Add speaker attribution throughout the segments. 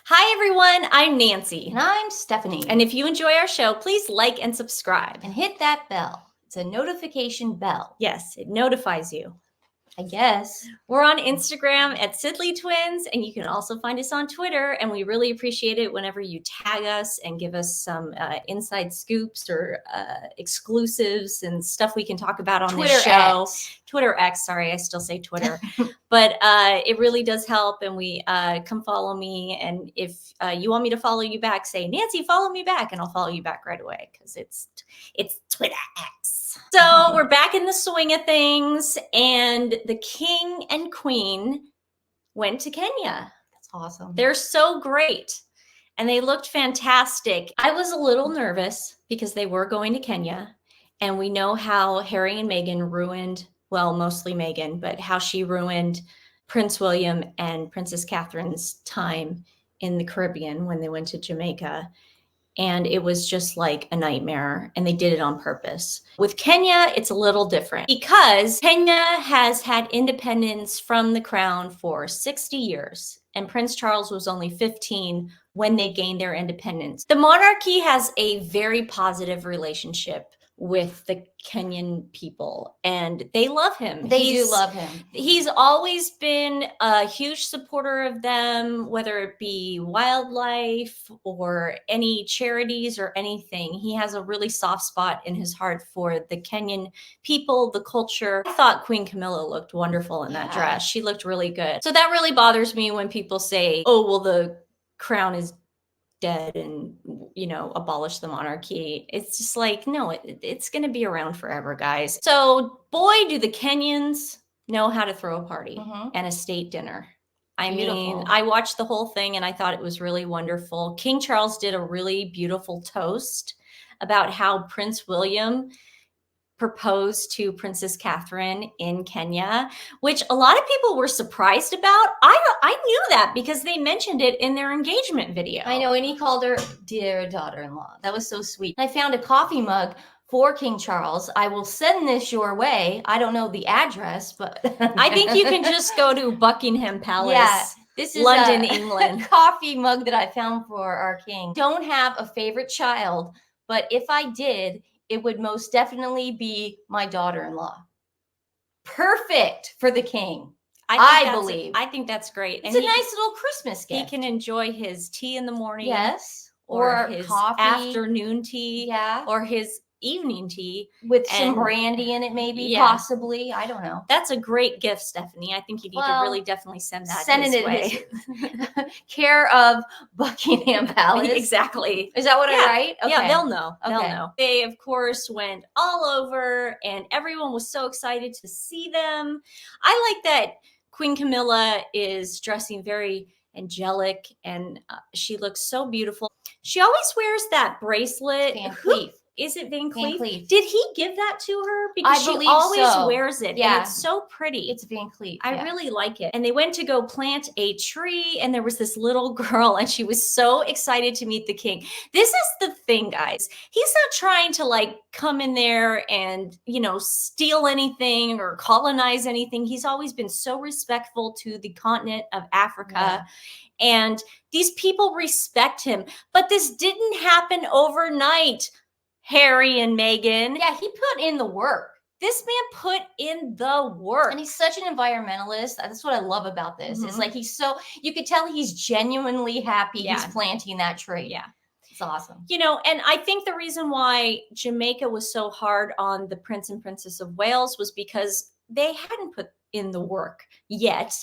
Speaker 1: Hi everyone, I'm Nancy.
Speaker 2: And I'm Stephanie.
Speaker 1: And if you enjoy our show, please like and subscribe.
Speaker 2: And hit that bell. It's a notification bell.
Speaker 1: Yes, it notifies you.
Speaker 2: I guess.
Speaker 1: We're on Instagram at TWiN, and you can also find us on Twitter. And we really appreciate it whenever you tag us and give us some inside scoops or exclusives and stuff we can talk about on this show. Twitter X, sorry, I still say Twitter. But it really does help. And we come follow me. And if you want me to follow you back, say, Nancy, follow me back. And I'll follow you back right away because it's Twitter X. So we're back in the swing of things, and the king and queen went to Kenya.
Speaker 2: That's awesome.
Speaker 1: They're so great, and they looked fantastic. I was a little nervous because they were going to Kenya, and we know how Harry and Meghan ruined, well, mostly Meghan, but how she ruined Prince William and Princess Catherine's time in the Caribbean when they went to Jamaica. And it was just like a nightmare, and they did it on purpose. With Kenya, it's a little different because Kenya has had independence from the crown for 60 years, and Prince Charles was only 15 when they gained their independence. The monarchy has a very positive relationship with the Kenyan people, and they love him.
Speaker 2: They do love him.
Speaker 1: He's always been a huge supporter of them, whether it be wildlife or any charities or anything. He has a really soft spot in his heart for the Kenyan people, the culture. I thought Queen Camilla looked wonderful in that dress. She looked really good. So that really bothers me when people say, oh, well, the crown is dead and, you know, abolish the monarchy. It's just like, no, it's going to be around forever, guys. So boy, do the Kenyans know how to throw a party and a state dinner. I mean, I watched the whole thing and I thought it was really wonderful. King Charles did a really beautiful toast about how Prince William proposed to Princess Catherine in Kenya, which a lot of people were surprised about. I knew that because they mentioned it in their engagement video.
Speaker 2: I know, and he called her dear daughter-in-law. That was so sweet. I found a coffee mug for King Charles. I will send this your way. I don't know the address, but
Speaker 1: I think you can just go to Buckingham Palace.
Speaker 2: Yeah. This is
Speaker 1: London, England.
Speaker 2: Coffee mug that I found for our king. Don't have a favorite child, but if I did, it would most definitely be my daughter-in-law. Perfect for the king, I believe.
Speaker 1: I think that's great.
Speaker 2: It's a nice little Christmas gift.
Speaker 1: He can enjoy his tea in the morning.
Speaker 2: Yes.
Speaker 1: Or his
Speaker 2: coffee.
Speaker 1: Afternoon tea.
Speaker 2: Yeah.
Speaker 1: Or his evening tea.
Speaker 2: With some brandy in it, maybe, possibly. I don't know.
Speaker 1: That's a great gift, Stephanie. I think you need to really definitely send that his way.
Speaker 2: Care of Buckingham Palace.
Speaker 1: Exactly.
Speaker 2: Is that what I write?
Speaker 1: Okay. Yeah, they'll know. Okay. They'll know. They, of course, went all over, and everyone was so excited to see them. I like that Queen Camilla is dressing very angelic, and she looks so beautiful. She always wears that bracelet.
Speaker 2: Van Cleef.
Speaker 1: Is it Van Cleef?
Speaker 2: Van Cleef.
Speaker 1: Did he give that to her? Because she always wears it. Yeah. And it's so pretty.
Speaker 2: It's Van Cleef.
Speaker 1: I really like it. And they went to go plant a tree, and there was this little girl, and she was so excited to meet the king. This is the thing, guys. He's not trying to like come in there and, you know, steal anything or colonize anything. He's always been so respectful to the continent of Africa. Yeah. And these people respect him. But this didn't happen overnight. Harry and Meghan.
Speaker 2: Yeah, he put in the work.
Speaker 1: This man put in the work.
Speaker 2: And he's such an environmentalist. That's what I love about this. It's like you could tell he's genuinely happy he's planting that tree.
Speaker 1: Yeah.
Speaker 2: It's awesome.
Speaker 1: You know, and I think the reason why Jamaica was so hard on the Prince and Princess of Wales was because they hadn't put in the work yet.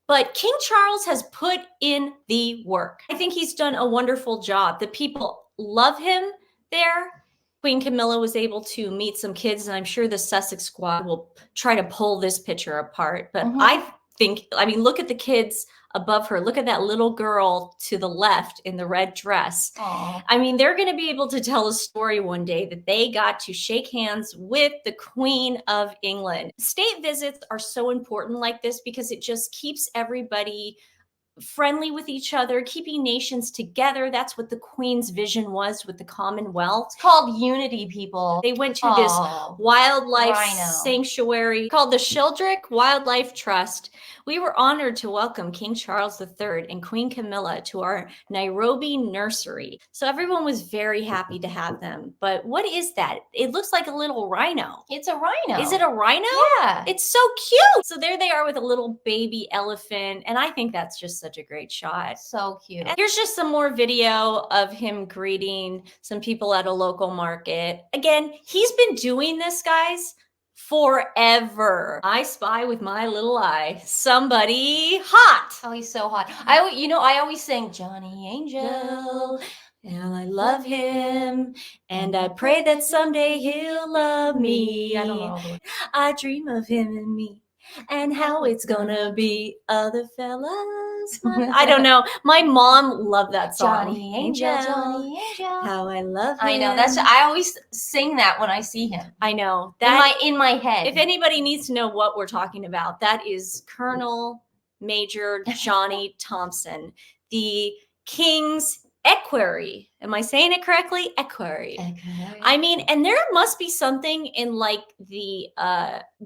Speaker 1: But King Charles has put in the work. I think he's done a wonderful job. The people love him there. Queen Camilla was able to meet some kids, and I'm sure the Sussex squad will try to pull this picture apart. But I mean, look at the kids above her. Look at that little girl to the left in the red dress.
Speaker 2: Aww.
Speaker 1: I mean, they're going to be able to tell a story one day that they got to shake hands with the Queen of England. State visits are so important like this because it just keeps everybody friendly with each other, keeping nations together. That's what the Queen's vision was with the Commonwealth.
Speaker 2: It's called unity, people.
Speaker 1: They went to this wildlife
Speaker 2: Rhino.
Speaker 1: sanctuary called the Sheldrick Wildlife Trust. We were honored to welcome King Charles III and Queen Camilla to our Nairobi nursery. So everyone was very happy to have them. But what is that? It looks like a little rhino.
Speaker 2: It's a rhino.
Speaker 1: Is it a rhino?
Speaker 2: Yeah.
Speaker 1: It's so cute. So there they are with a little baby elephant. And I think that's just such a great shot.
Speaker 2: So cute.
Speaker 1: Here's just some more video of him greeting some people at a local market. Again, he's been doing this, guys, forever. I spy with my little eye somebody hot.
Speaker 2: Oh, he's so hot. I always sing Johnny Angel.
Speaker 1: And I love him, and I pray that someday he'll love me.
Speaker 2: I don't know.
Speaker 1: I dream of him and me, and how it's gonna be. Other fellas, I don't know. My mom loved that song.
Speaker 2: Johnny Angel, Johnny Angel.
Speaker 1: How I love him.
Speaker 2: I know. I always sing that when I see him.
Speaker 1: I know that
Speaker 2: in my head.
Speaker 1: If anybody needs to know what we're talking about, that is Colonel Major Johnny Thompson, the King's equerry. Am I saying it correctly? Equerry. I mean, and there must be something in like the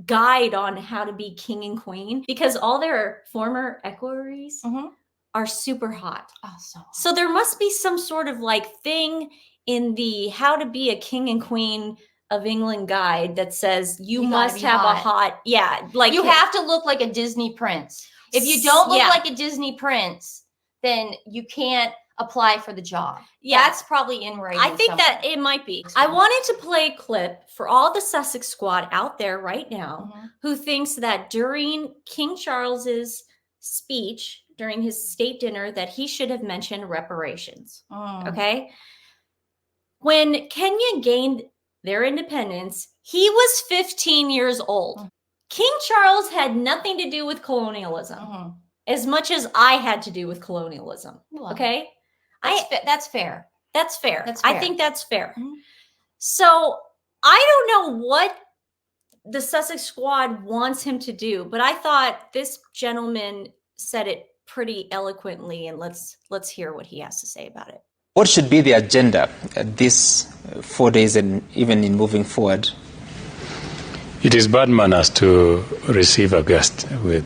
Speaker 1: guide on how to be king and queen, because all their former equerries are super hot.
Speaker 2: Oh,
Speaker 1: so there must be some sort of like thing in the how to be a king and queen of England guide that says you must have a hot, like
Speaker 2: you have to look like a Disney prince. If you don't look like a Disney prince, then you can't apply for the job. That's probably in writing.
Speaker 1: I think that it might be. I wanted to play a clip for all the Sussex squad out there right now who thinks that during King Charles's speech, during his state dinner, that he should have mentioned reparations. Okay? When Kenya gained their independence, he was 15 years old. King Charles had nothing to do with colonialism as much as I had to do with colonialism. Okay?
Speaker 2: That's fair.
Speaker 1: That's fair. I think that's fair. So I don't know what the Sussex squad wants him to do, but I thought this gentleman said it pretty eloquently, and let's hear what he has to say about it.
Speaker 3: What should be the agenda at these 4 days and even in moving forward?
Speaker 4: It is bad manners to receive a guest with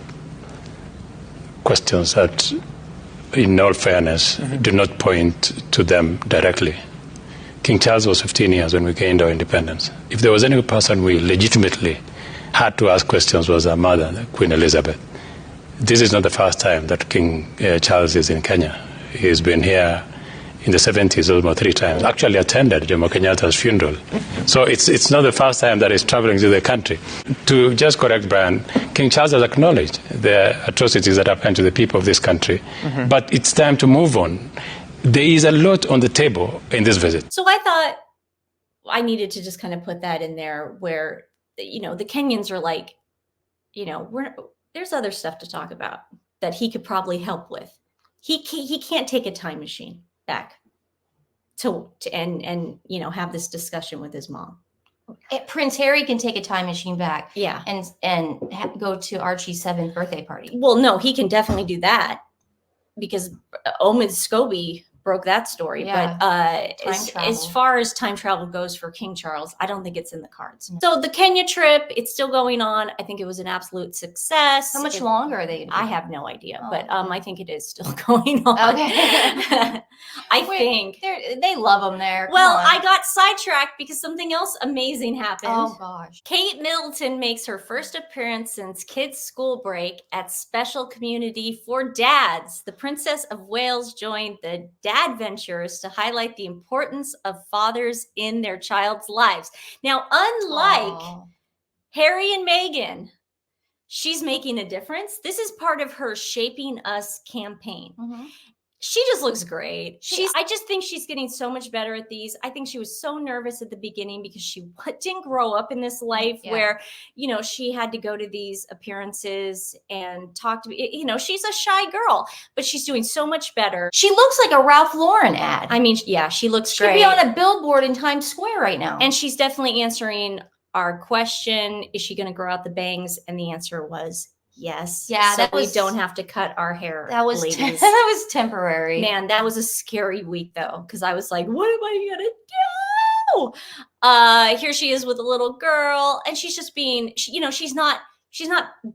Speaker 4: questions that, in all fairness, do not point to them directly. King Charles was 15 years when we gained our independence. If there was any person we legitimately had to ask questions, was our mother, Queen Elizabeth. This is not the first time that King Charles is in Kenya. He's been here in the 70s almost 3 times. Actually attended Jomo Kenyatta's funeral. So it's not the first time that he's traveling to the country. To just correct Brian, King Charles has acknowledged the atrocities that happened to the people of this country. But it's time to move on. There is a lot on the table in this visit.
Speaker 1: So I thought I needed to just kind of put that in there where, the Kenyans are like, there's other stuff to talk about that he could probably help with. He can't take a time machine back to have this discussion with his mom.
Speaker 2: Prince Harry can take a time machine back.
Speaker 1: Yeah.
Speaker 2: And go to Archie's 7th birthday party.
Speaker 1: Well, no, he can definitely do that because Omid Scobie broke that story.
Speaker 2: Yeah.
Speaker 1: But as far as time travel goes for King Charles, I don't think it's in the cards. So the Kenya trip, it's still going on. I think it was an absolute success.
Speaker 2: How much longer are they?
Speaker 1: I have no idea, but I think it is still going on.
Speaker 2: Okay.
Speaker 1: I think
Speaker 2: they love them there.
Speaker 1: Well, I got sidetracked because something else amazing happened.
Speaker 2: Oh gosh.
Speaker 1: Kate Middleton makes her first appearance since kids' school break at Special Community for Dads. The Princess of Wales joined the Dad Ventures to highlight the importance of fathers in their child's lives. Now, unlike Harry and Meghan, she's making a difference. This is part of her Shaping Us campaign. She just looks great. I just think she's getting so much better at these. I think she was so nervous at the beginning because she didn't grow up in this life where, she had to go to these appearances and talk to, she's a shy girl, but she's doing so much better.
Speaker 2: She looks like a Ralph Lauren ad.
Speaker 1: I mean, yeah, she looks great.
Speaker 2: She'd be on a billboard in Times Square right now.
Speaker 1: And she's definitely answering our question, is she going to grow out the bangs? And the answer was Yes.
Speaker 2: Yeah,
Speaker 1: so
Speaker 2: that
Speaker 1: we
Speaker 2: was-
Speaker 1: don't have to cut our hair.
Speaker 2: That was
Speaker 1: ladies.
Speaker 2: that was temporary.
Speaker 1: Man, that was a scary week though, because I was like, what am I gonna do? Here she is with a little girl, and she's just being, she's not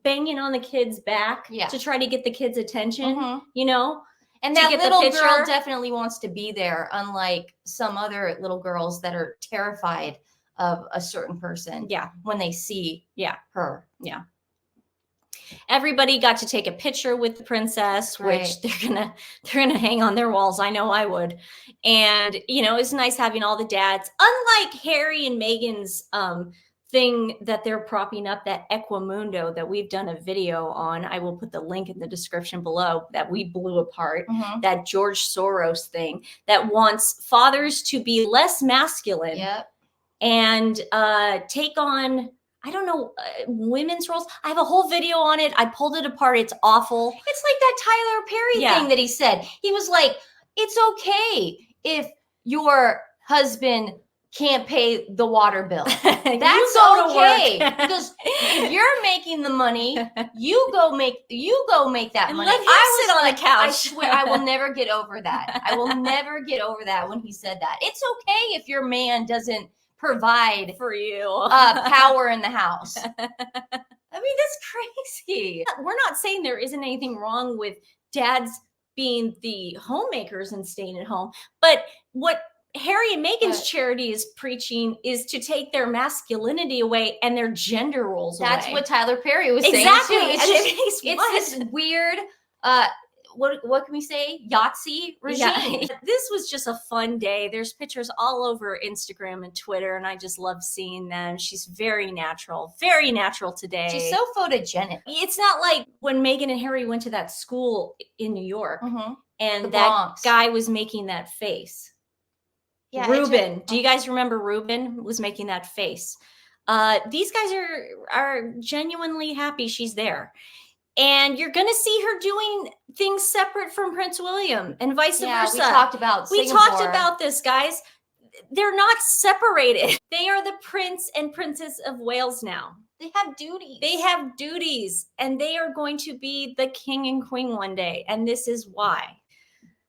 Speaker 1: banging on the kid's back
Speaker 2: Yeah.
Speaker 1: to try to get the kid's attention,
Speaker 2: Mhm. And
Speaker 1: to
Speaker 2: that
Speaker 1: get the
Speaker 2: little girl
Speaker 1: picture.
Speaker 2: definitely wants to be there, unlike some other little girls that are terrified of a certain person.
Speaker 1: Yeah.
Speaker 2: When they see her.
Speaker 1: Yeah. Everybody got to take a picture with the princess, which they're gonna hang on their walls. I know I would. And it's nice having all the dads. Unlike Harry and Meghan's thing that they're propping up, that Equimundo that we've done a video on. I will put the link in the description below, that we blew apart. That George Soros thing that wants fathers to be less masculine and take on, I don't know, women's roles. I have a whole video on it. I pulled it apart. It's awful.
Speaker 2: It's like that Tyler Perry thing that he said. He was like, it's okay if your husband can't pay the water bill. That's okay. Because if you're making the money, you go make that
Speaker 1: and
Speaker 2: money.
Speaker 1: Let him sit on the couch.
Speaker 2: I swear I will never get over that. I will never get over that when he said that. It's okay if your man doesn't provide
Speaker 1: for you
Speaker 2: power in the house. I mean, that's crazy.
Speaker 1: We're not saying there isn't anything wrong with dads being the homemakers and staying at home, but what Harry and Meghan's charity is preaching is to take their masculinity away and their gender roles away.
Speaker 2: That's what Tyler Perry was saying
Speaker 1: exactly.
Speaker 2: too. It's this weird what can we say? Yahtzee regime.
Speaker 1: Yeah. This was just a fun day. There's pictures all over Instagram and Twitter, and I just love seeing them. She's very natural today.
Speaker 2: She's so photogenic.
Speaker 1: It's not like when Meghan and Harry went to that school in New York and
Speaker 2: The
Speaker 1: that
Speaker 2: Bronx.
Speaker 1: guy was making that face.
Speaker 2: Yeah,
Speaker 1: Ruben. Do you guys remember Ruben was making that face? These guys are genuinely happy she's there. And you're going to see her doing things separate from Prince William and vice versa.
Speaker 2: We talked about
Speaker 1: this, guys. They're not separated. They are the Prince and Princess of Wales now.
Speaker 2: They have duties.
Speaker 1: They have duties, and they are going to be the king and queen one day. And this is why.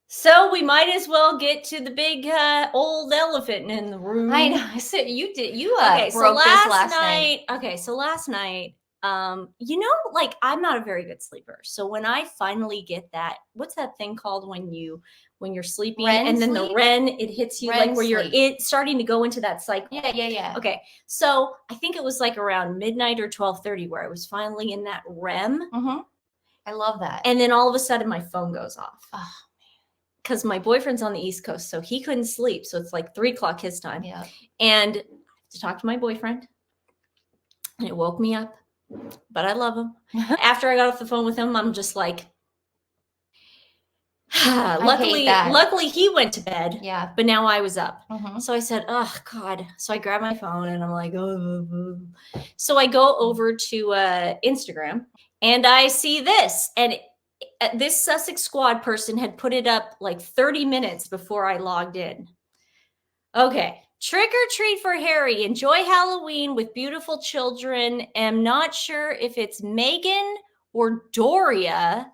Speaker 1: So we might as well get to the big old elephant in the room.
Speaker 2: I know. So you did.
Speaker 1: Okay,
Speaker 2: broke this last night.
Speaker 1: Okay, so last night, like I'm not a very good sleeper. So when I finally get that, what's that thing called when you're sleeping and then the REM, it hits you like where you're starting to go into that cycle.
Speaker 2: Yeah.
Speaker 1: Okay, so I think it was like around midnight or 12:30 where I was finally in that REM.
Speaker 2: I love that.
Speaker 1: And then all of a sudden my phone goes off.
Speaker 2: Oh.
Speaker 1: Because my boyfriend's on the East Coast, so he couldn't sleep. So it's like 3:00 his time.
Speaker 2: Yeah.
Speaker 1: And I have to talk to my boyfriend. And it woke me up. But I love him. After I got off the phone with him, I'm just like, luckily he went to bed.
Speaker 2: Yeah.
Speaker 1: But now I was up. So I said, oh God. So I grabbed my phone and I'm like, oh. So I go over to Instagram and I see this. And this Sussex Squad person had put it up like 30 minutes before I logged in. Okay. Trick or treat for Harry. Enjoy Halloween with beautiful children. Am not sure if it's Meghan or Doria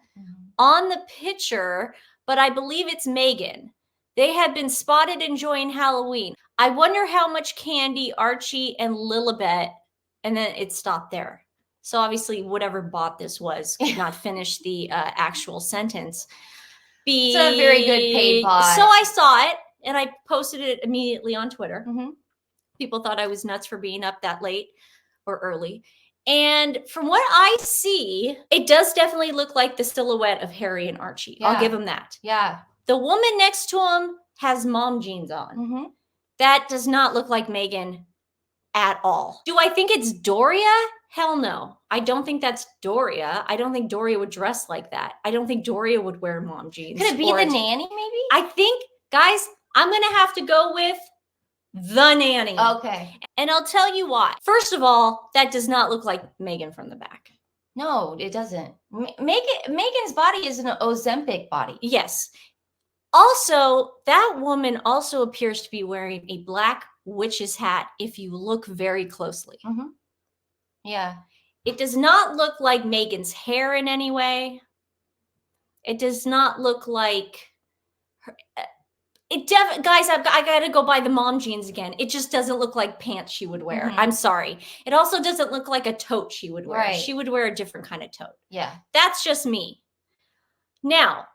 Speaker 1: on the picture, but I believe it's Meghan. They have been spotted enjoying Halloween. I wonder how much candy Archie and Lilibet, and then it stopped there. So obviously whatever bot this was could not finish the actual sentence.
Speaker 2: It's a very good paid bot.
Speaker 1: So I saw it and I posted it immediately on Twitter. People thought I was nuts for being up that late or early. And from what I see, it does definitely look like the silhouette of Harry and Archie. I'll give him that.
Speaker 2: Yeah.
Speaker 1: The woman next to him has mom jeans on. That does not look like Meghan at all. Do I think it's Doria? Hell no. I don't think that's Doria. I don't think Doria would dress like that. I don't think Doria would wear mom jeans.
Speaker 2: Could it be the nanny maybe?
Speaker 1: I think, guys, I'm going to have to go with the nanny.
Speaker 2: Okay.
Speaker 1: And I'll tell you why. First of all, that does not look like Meghan from the back.
Speaker 2: No, it doesn't. Meghan's body is an Ozempic body.
Speaker 1: Yes. Also, that woman also appears to be wearing a black witch's hat if you look very closely.
Speaker 2: Yeah.
Speaker 1: It does not look like Megan's hair in any way. It does not look like her, guys, I gotta go buy the mom jeans again. It just doesn't look like pants she would wear. I'm sorry. It also doesn't look like a tote she would wear.
Speaker 2: Right.
Speaker 1: She would wear a different kind of tote.
Speaker 2: Yeah.
Speaker 1: That's just me. Now,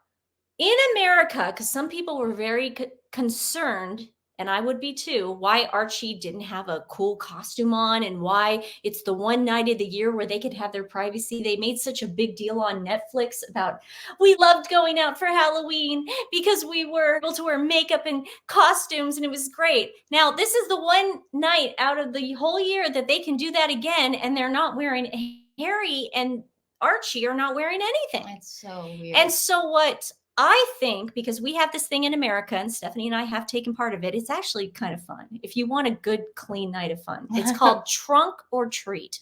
Speaker 1: in America, because some people were very concerned, and I would be too, why Archie didn't have a cool costume on and why it's the one night of the year where they could have their privacy. They made such a big deal on Netflix about, we loved going out for Halloween because we were able to wear makeup and costumes and it was great. Now, this is the one night out of the whole year that they can do that again, and they're not wearing, Harry and Archie are not wearing anything.
Speaker 2: It's so weird.
Speaker 1: And so what I think, because we have this thing in America and Stephanie and I have taken part of it, it's actually kind of fun. If you want a good, clean night of fun, it's called Trunk or Treat.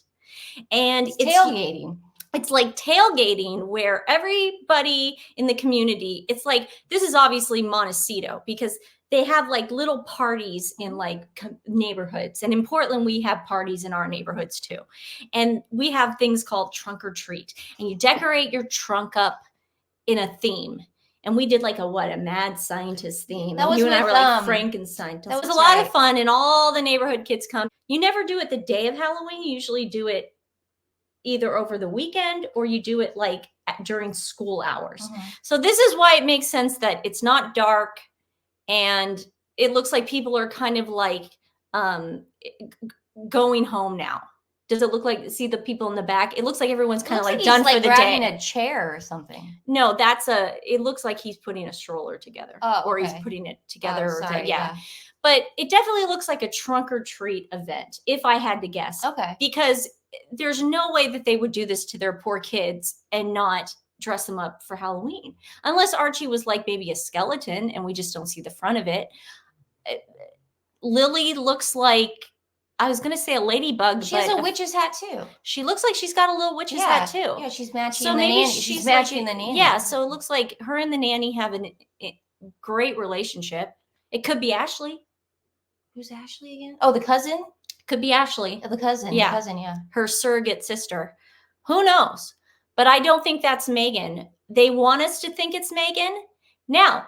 Speaker 1: And it's
Speaker 2: tailgating.
Speaker 1: It's like tailgating where everybody in the community, it's like, this is obviously Montecito because they have like little parties in like neighborhoods. And in Portland, we have parties in our neighborhoods too. And we have things called Trunk or Treat. And you decorate your trunk up in a theme. And we did like a mad scientist theme.
Speaker 2: That was
Speaker 1: you and I were like Frankenstein. That was a lot of fun, and all the neighborhood kids come. You never do it the day of Halloween. You usually do it either over the weekend or you do it like during school hours. So this is why it makes sense that it's not dark and it looks like people are kind of like going home now. Does it look like, see the people in the back? It looks like everyone's kind of like done for the day.
Speaker 2: Grabbing a chair or something.
Speaker 1: No, it looks like he's putting a stroller together.
Speaker 2: Oh,
Speaker 1: or he's putting it together.
Speaker 2: Yeah.
Speaker 1: But it definitely looks like a trunk or treat event, if I had to guess.
Speaker 2: Okay.
Speaker 1: Because there's no way that they would do this to their poor kids and not dress them up for Halloween. Unless Archie was like maybe a skeleton and we just don't see the front of it. Lily looks like, I was going to say a ladybug.
Speaker 2: She has a witch's hat too.
Speaker 1: She looks like she's got a little witch's hat too.
Speaker 2: Yeah, she's matching
Speaker 1: so
Speaker 2: the
Speaker 1: maybe
Speaker 2: nanny. She's matching the nanny.
Speaker 1: Yeah, so it looks like her and the nanny have a great relationship. It could be Ashley. Who's Ashley again?
Speaker 2: Oh, the cousin?
Speaker 1: Could be Ashley.
Speaker 2: The cousin.
Speaker 1: Yeah.
Speaker 2: The cousin, yeah.
Speaker 1: Her surrogate sister. Who knows? But I don't think that's Megan. They want us to think it's Megan. Now,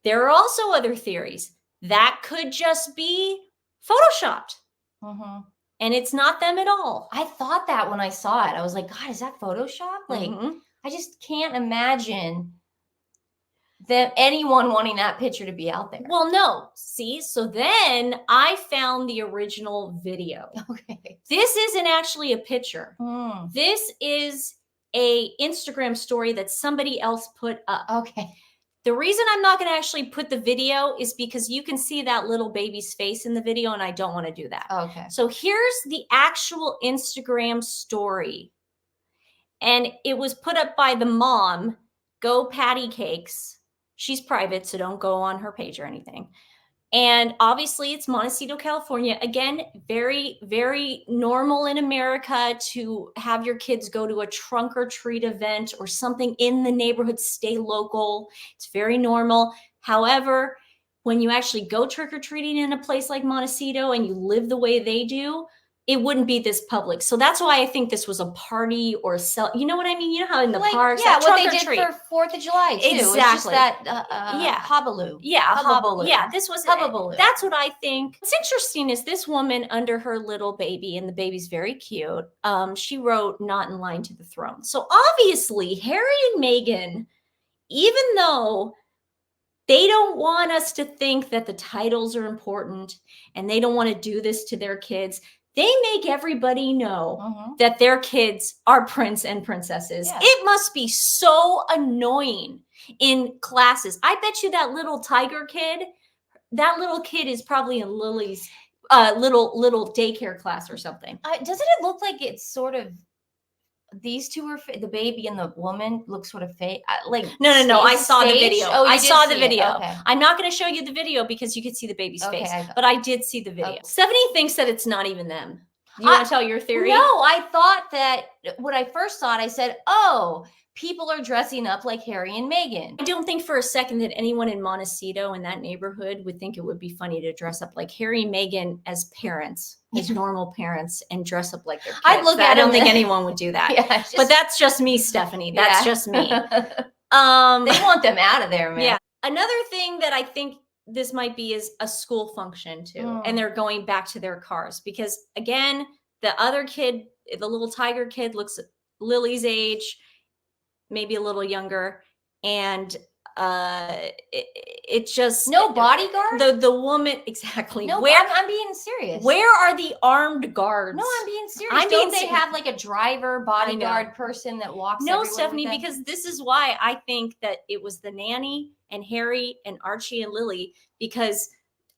Speaker 1: there are also other theories. That could just be Photoshopped. And it's not them at all.
Speaker 2: I thought that when I saw it. I was like, God, is that Photoshop? Like, I just can't imagine that anyone wanting that picture to be out there.
Speaker 1: Well, no. See, so then I found the original video.
Speaker 2: Okay.
Speaker 1: This isn't actually a picture. This is a Instagram story that somebody else put up.
Speaker 2: Okay.
Speaker 1: The reason I'm not going to actually put the video is because you can see that little baby's face in the video, and I don't want to do that.
Speaker 2: Okay.
Speaker 1: So here's the actual Instagram story. And it was put up by the mom, Go Patty Cakes. She's private, so don't go on her page or anything. And obviously it's Montecito, California. Again, very, very normal in America to have your kids go to a trunk or treat event or something in the neighborhood, stay local. It's very normal. However, when you actually go trick or treating in a place like Montecito and you live the way they do, it wouldn't be this public. So that's why I think this was a party or you know what I mean? You know how in the parks,
Speaker 2: yeah,
Speaker 1: that
Speaker 2: what they
Speaker 1: trunk or
Speaker 2: did
Speaker 1: treat.
Speaker 2: for 4th of July too.
Speaker 1: Exactly.
Speaker 2: It's just that hobbaloo.
Speaker 1: Yeah,
Speaker 2: hubbubaloo.
Speaker 1: Yeah, this was
Speaker 2: hubbubaloo.
Speaker 1: That's what I think. What's interesting is this woman under her little baby, and the baby's very cute. She wrote "Not in Line to the Throne." So obviously, Harry and Meghan, even though they don't want us to think that the titles are important and they don't want to do this to their kids, they make everybody know that their kids are prince and princesses. Yeah. It must be so annoying in classes. I bet you that little tiger kid, that little kid is probably in Lily's little daycare class or something.
Speaker 2: Doesn't it look like it's sort of, these two are, the baby and the woman look sort of fake? Like
Speaker 1: No. I saw the video.
Speaker 2: Oh,
Speaker 1: I saw the video.
Speaker 2: Okay.
Speaker 1: I'm not going to show you the video because you could see the baby's face, but I did see the video. Stephanie thinks that it's not even them. Do you want to tell your theory?
Speaker 2: No, I thought that when I first saw it, I said, oh, people are dressing up like Harry and Meghan.
Speaker 1: I don't think for a second that anyone in Montecito in that neighborhood would think it would be funny to dress up like Harry and Meghan as parents, as normal parents, and dress up like their kids.
Speaker 2: I'd look at
Speaker 1: I don't
Speaker 2: them
Speaker 1: think
Speaker 2: and-
Speaker 1: anyone would do that.
Speaker 2: Yeah,
Speaker 1: But that's just me, Stephanie. That's just me.
Speaker 2: They want them out of there, man.
Speaker 1: Yeah. Another thing that I think this might be is a school function too. And they're going back to their cars because, again, the other kid, the little tiger kid, looks Lily's age, maybe a little younger. And it just
Speaker 2: No bodyguard?
Speaker 1: the woman exactly.
Speaker 2: No,
Speaker 1: Where
Speaker 2: I'm being serious.
Speaker 1: where are the armed guards?
Speaker 2: No, I'm being serious.
Speaker 1: I'm
Speaker 2: Don't
Speaker 1: being
Speaker 2: they
Speaker 1: ser-
Speaker 2: have like a driver bodyguard person that walks?
Speaker 1: No,
Speaker 2: everywhere with
Speaker 1: Stephanie,
Speaker 2: them?
Speaker 1: because this is why I think that it was the nanny and Harry and Archie and Lily, because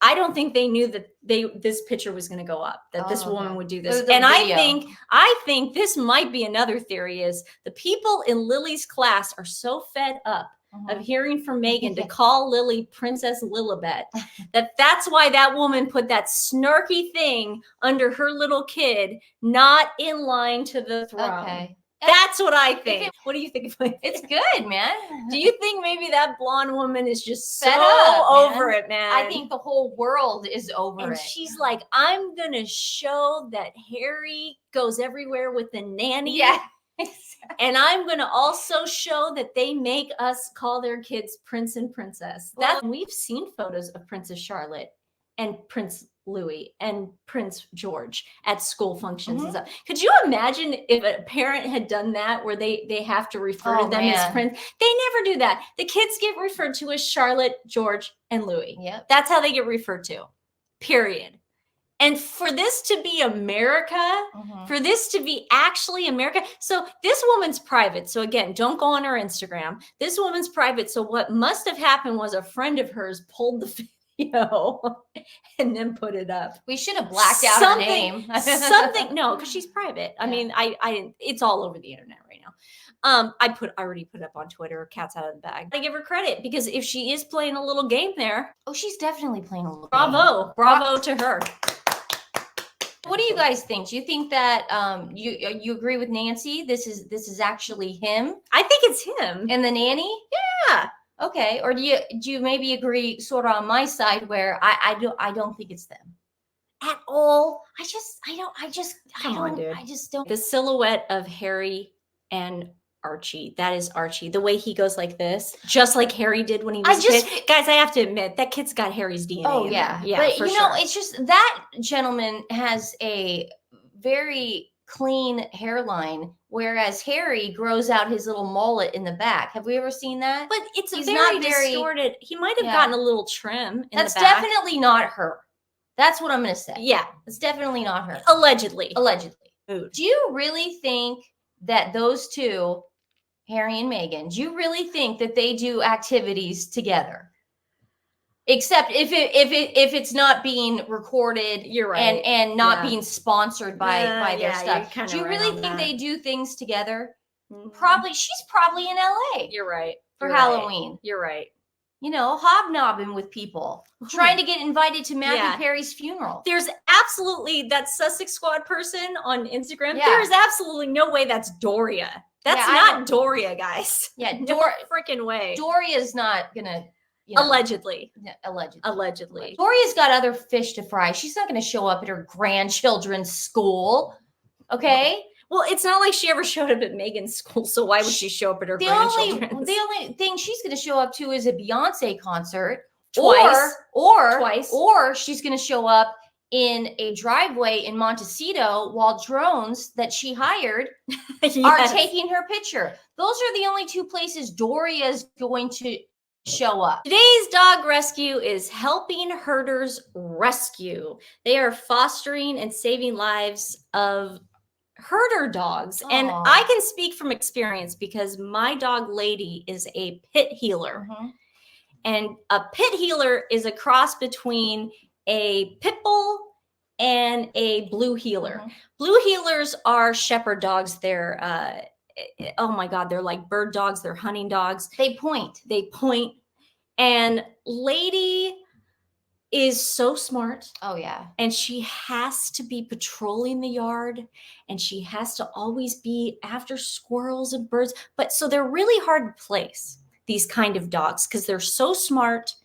Speaker 1: I don't think they knew that this picture was going to go up, that this woman would do this.
Speaker 2: The
Speaker 1: And
Speaker 2: video.
Speaker 1: I think this might be another theory is the people in Lily's class are so fed up of hearing from Meghan to call Lily Princess Lilibet that's why that woman put that snarky thing under her little kid, not in line to the throne.
Speaker 2: Okay.
Speaker 1: That's what I think. What do you think?
Speaker 2: It's good, man.
Speaker 1: Do you think maybe that blonde woman is just so
Speaker 2: Fed up,
Speaker 1: over
Speaker 2: man.
Speaker 1: it, man?
Speaker 2: I think the whole world is over
Speaker 1: and
Speaker 2: it.
Speaker 1: she's like, I'm gonna show that Harry goes everywhere with the nanny.
Speaker 2: Yeah.
Speaker 1: And I'm going to also show that they make us call their kids Prince and Princess. We've seen photos of Princess Charlotte and Prince Louis and Prince George at school functions and stuff. Could you imagine if a parent had done that where they have to refer to them as Prince? They never do that. The kids get referred to as Charlotte, George, and Louis.
Speaker 2: Yep.
Speaker 1: That's how they get referred to. Period. And for this to be America, for this to be actually America. So this woman's private. So again, don't go on her Instagram. This woman's private. So what must have happened was a friend of hers pulled the video and then put it up.
Speaker 2: We should have blacked out her name.
Speaker 1: No, because she's private. I mean, I it's all over the internet right now. I already put up on Twitter, cat's out of the bag. I give her credit because if she is playing a little game there.
Speaker 2: Oh, she's definitely playing a little
Speaker 1: game. Bravo to her.
Speaker 2: What do you guys think? Do you think that you agree with Nancy? This is actually him?
Speaker 1: I think it's him.
Speaker 2: And the nanny?
Speaker 1: Yeah.
Speaker 2: Okay. Or do you maybe agree sort of on my side where I don't think it's them at all? I just don't.
Speaker 1: The silhouette of Harry and Archie. That is Archie. The way he goes like this, just like Harry did when he was a kid. Guys, I have to admit, that kid's got Harry's DNA.
Speaker 2: Oh, yeah.
Speaker 1: Yeah,
Speaker 2: but
Speaker 1: for
Speaker 2: you know, it's just that gentleman has a very clean hairline, whereas Harry grows out his little mullet in the back. Have we ever seen that?
Speaker 1: But it's
Speaker 2: He's
Speaker 1: very
Speaker 2: not very
Speaker 1: distorted. He might have gotten a little trim in
Speaker 2: That's
Speaker 1: the back.
Speaker 2: definitely not her. That's what I'm going to say.
Speaker 1: Yeah.
Speaker 2: It's definitely not her.
Speaker 1: Allegedly.
Speaker 2: Do you really think that those two, Harry and Meghan, do you really think that they do activities together? Except if it's not being recorded,
Speaker 1: you're right,
Speaker 2: and not being sponsored by their stuff. Do you really think
Speaker 1: that.
Speaker 2: They do things together? Probably. She's probably in LA.
Speaker 1: You're right.
Speaker 2: For Halloween.
Speaker 1: You're right.
Speaker 2: You know, hobnobbing with people, trying to get invited to Matthew Perry's funeral.
Speaker 1: There's absolutely that Sussex Squad person on Instagram.
Speaker 2: Yeah.
Speaker 1: There is absolutely no way that's Doria. That's not Doria, guys.
Speaker 2: Yeah,
Speaker 1: no freaking way.
Speaker 2: Doria's not gonna.
Speaker 1: Allegedly.
Speaker 2: Allegedly. Doria's got other fish to fry. She's not going to show up at her grandchildren's school. Okay.
Speaker 1: Well, it's not like she ever showed up at Meghan's school, so why would she show up at her grandchildren's?
Speaker 2: The only thing she's going to show up to is a Beyonce concert.
Speaker 1: Twice.
Speaker 2: Or she's going to show up in a driveway in Montecito while drones that she hired are taking her picture. Those are the only two places Doria's going to show up.
Speaker 1: Today's dog rescue is helping herders rescue. They are fostering and saving lives of herder dogs. Aww. And I can speak from experience because my dog Lady is a pit healer. And a pit healer is a cross between a pit bull and a blue healer. Blue healers are shepherd dogs. They're oh my God, they're like bird dogs. They're hunting dogs.
Speaker 2: They point.
Speaker 1: And Lady is so smart.
Speaker 2: Oh, yeah.
Speaker 1: And she has to be patrolling the yard, and she has to always be after squirrels and birds. But so they're really hard to place, these kind of dogs, because they're so smart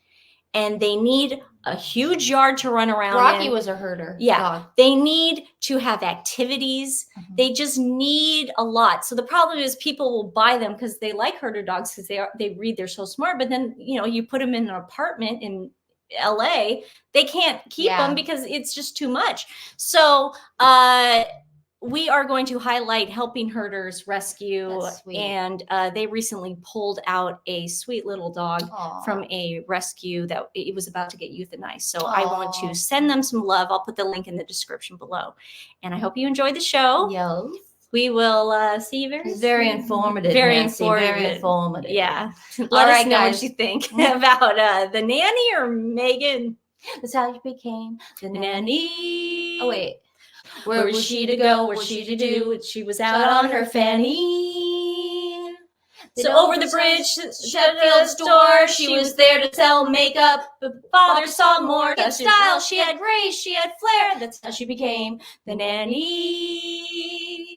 Speaker 1: and they need a huge yard to run around
Speaker 2: Rocky
Speaker 1: in.
Speaker 2: was a herder.
Speaker 1: Yeah.
Speaker 2: Dog.
Speaker 1: They need to have activities.
Speaker 2: Mhm.
Speaker 1: They just need a lot. So the problem is people will buy them because they like herder dogs because they read they're so smart. But then, you put them in an apartment in LA, they can't keep them because it's just too much. So we are going to highlight Helping Herders Rescue, and they recently pulled out a sweet little dog from a rescue that it was about to get euthanized. So I want to send them some love. I'll put the link in the description below. And I hope you enjoyed the show.
Speaker 2: Yo.
Speaker 1: We will see you very soon.
Speaker 2: Very informative.
Speaker 1: Very
Speaker 2: Nancy.
Speaker 1: informative.
Speaker 2: Very informative.
Speaker 1: Yeah. Let
Speaker 2: All
Speaker 1: us
Speaker 2: right,
Speaker 1: know
Speaker 2: guys.
Speaker 1: what you think about the nanny or Megan.
Speaker 2: That's how you became the
Speaker 1: nanny.
Speaker 2: Oh, wait.
Speaker 1: Where was she to go? What she to do? She was out on her fanny. So over the bridge, Sheffield store, she was there to sell makeup. But father saw more than style. She had grace, she had flair. That's how she became the nanny.